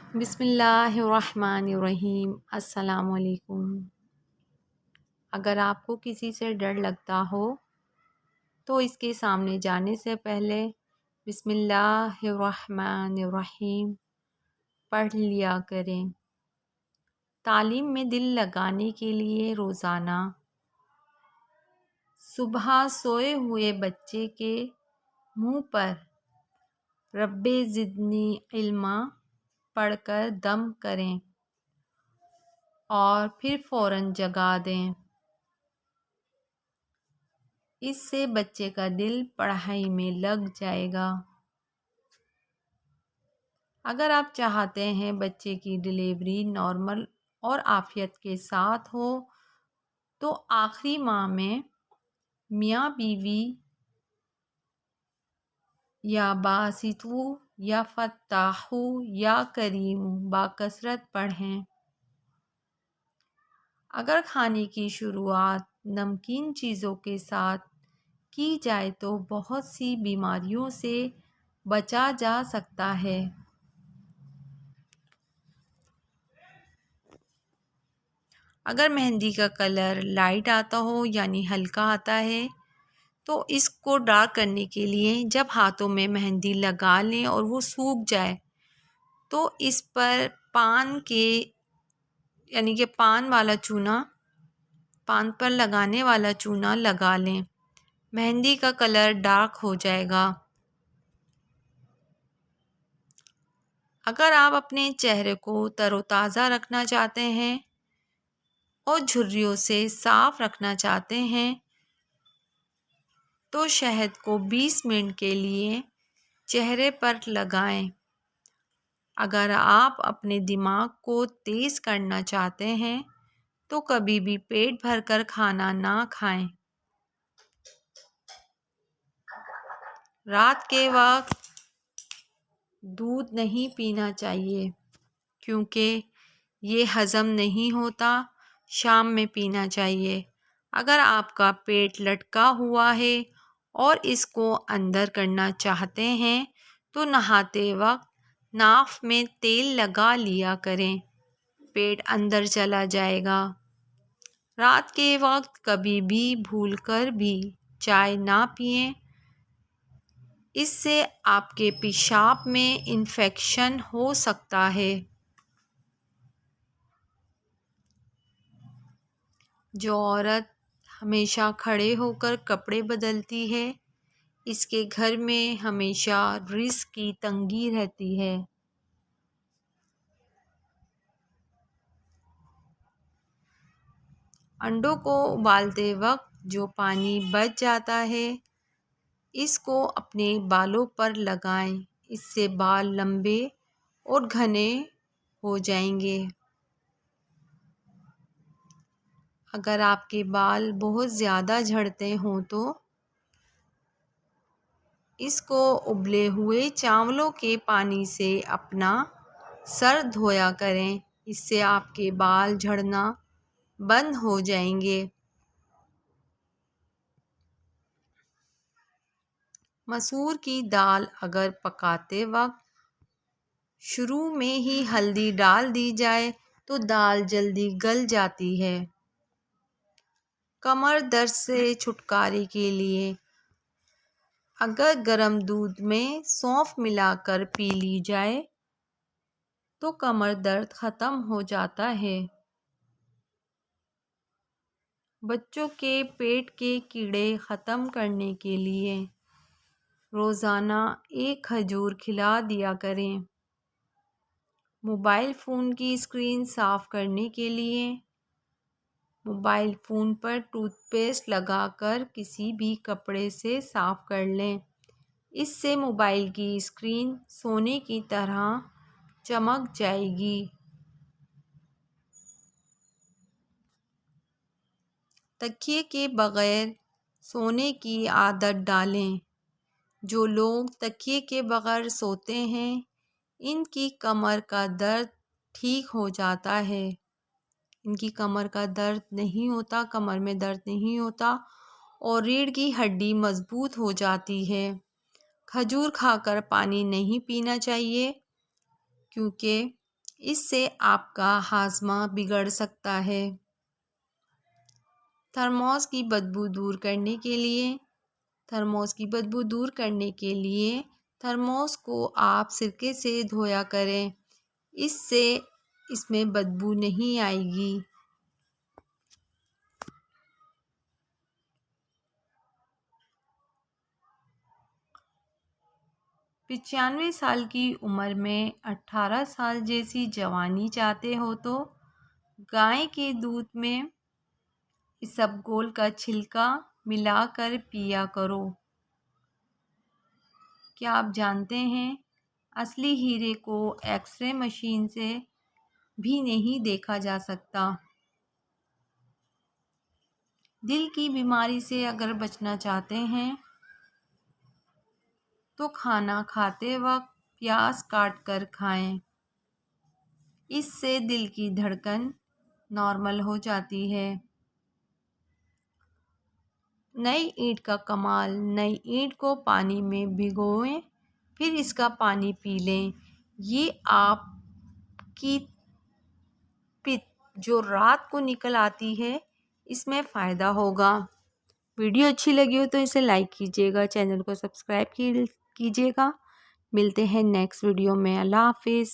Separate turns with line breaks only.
बिस्मिल्लाहिर्रहमानिर्रहीम। अस्सलामुअलैकुम। अगर आपको किसी से डर लगता हो तो इसके सामने जाने से पहले बिस्मिल्लाहिर्रहमानिर्रहीम पढ़ लिया करें। तालीम में दिल लगाने के लिए रोज़ाना सुबह सोए हुए बच्चे के मुंह पर रब्बे ज़िदनी इल्मा पढ़कर दम करें और फिर फ़ौरन जगा दें। इससे बच्चे का दिल पढ़ाई में लग जाएगा। अगर आप चाहते हैं बच्चे की डिलीवरी नॉर्मल और आफियत के साथ हो तो आखिरी माह में मियाँ बीवी या बासितु या फत्ताहु या करीमु बाकसरत पढ़ें। अगर खाने की शुरुआत नमकीन चीज़ों के साथ की जाए तो बहुत सी बीमारियों से बचा जा सकता है। अगर मेहंदी का कलर लाइट आता हो यानी हल्का आता है तो इसको डार्क करने के लिए जब हाथों में मेहंदी लगा लें और वो सूख जाए तो इस पर पान के यानी कि पान वाला चूना, पान पर लगाने वाला चूना लगा लें। मेहंदी का कलर डार्क हो जाएगा। अगर आप अपने चेहरे को तरोताज़ा रखना चाहते हैं और झुर्रियों से साफ़ रखना चाहते हैं तो शहद को 20 मिनट के लिए चेहरे पर लगाएं। अगर आप अपने दिमाग को तेज़ करना चाहते हैं तो कभी भी पेट भरकर खाना ना खाएं। रात के वक्त दूध नहीं पीना चाहिए क्योंकि ये हज़म नहीं होता। शाम में पीना चाहिए। अगर आपका पेट लटका हुआ है और इसको अंदर करना चाहते हैं तो नहाते वक्त नाक में तेल लगा लिया करें, पेट अंदर चला जाएगा। रात के वक्त कभी भी भूलकर भी चाय ना पिएं, इससे आपके पेशाब में इन्फेक्शन हो सकता है। जो औरत हमेशा खड़े होकर कपड़े बदलती है इसके घर में हमेशा रिस्क की तंगी रहती है। अंडों को उबालते वक्त जो पानी बच जाता है इसको अपने बालों पर लगाएं, इससे बाल लंबे और घने हो जाएंगे। अगर आपके बाल बहुत ज़्यादा झड़ते हों तो इसको उबले हुए चावलों के पानी से अपना सर धोया करें, इससे आपके बाल झड़ना बंद हो जाएंगे। मसूर की दाल अगर पकाते वक्त शुरू में ही हल्दी डाल दी जाए तो दाल जल्दी गल जाती है। कमर दर्द से छुटकारे के लिए अगर गर्म दूध में सौंफ मिलाकर पी ली जाए तो कमर दर्द ख़त्म हो जाता है। बच्चों के पेट के कीड़े ख़त्म करने के लिए रोज़ाना एक खजूर खिला दिया करें। मोबाइल फ़ोन की स्क्रीन साफ़ करने के लिए मोबाइल फ़ोन पर टूथपेस्ट लगाकर किसी भी कपड़े से साफ़ कर लें, इससे मोबाइल की स्क्रीन सोने की तरह चमक जाएगी। तकिए के बग़ैर सोने की आदत डालें। जो लोग तकिए के बग़ैर सोते हैं इनकी कमर का दर्द ठीक हो जाता है। इनकी कमर का दर्द नहीं होता, कमर में दर्द नहीं होता और रीढ़ की हड्डी मज़बूत हो जाती है। खजूर खाकर पानी नहीं पीना चाहिए क्योंकि इससे आपका हाजमा बिगड़ सकता है। थर्मोस की बदबू दूर करने के लिए थर्मोस को आप सिरके से धोया करें। इससे इसमें बदबू नहीं आएगी। 95 साल की उम्र में 18 साल जैसी जवानी चाहते हो तो गाय के दूध में इसबगोल का छिलका मिलाकर पिया करो। क्या आप जानते हैं असली हीरे को एक्सरे मशीन से भी नहीं देखा जा सकता। दिल की बीमारी से अगर बचना चाहते हैं तो खाना खाते वक्त प्याज काट कर खाएं। इससे दिल की धड़कन नॉर्मल हो जाती है। नई ईंट का कमाल, नई ईंट को पानी में भिगोएं, फिर इसका पानी पी लें। ये आपकी पित्त जो रात को निकल आती है, इसमें फ़ायदा होगा। वीडियो अच्छी लगी हो तो इसे लाइक कीजिएगा, चैनल को सब्सक्राइब कीजिएगा। मिलते हैं नेक्स्ट वीडियो में। अल्लाह हाफिज़।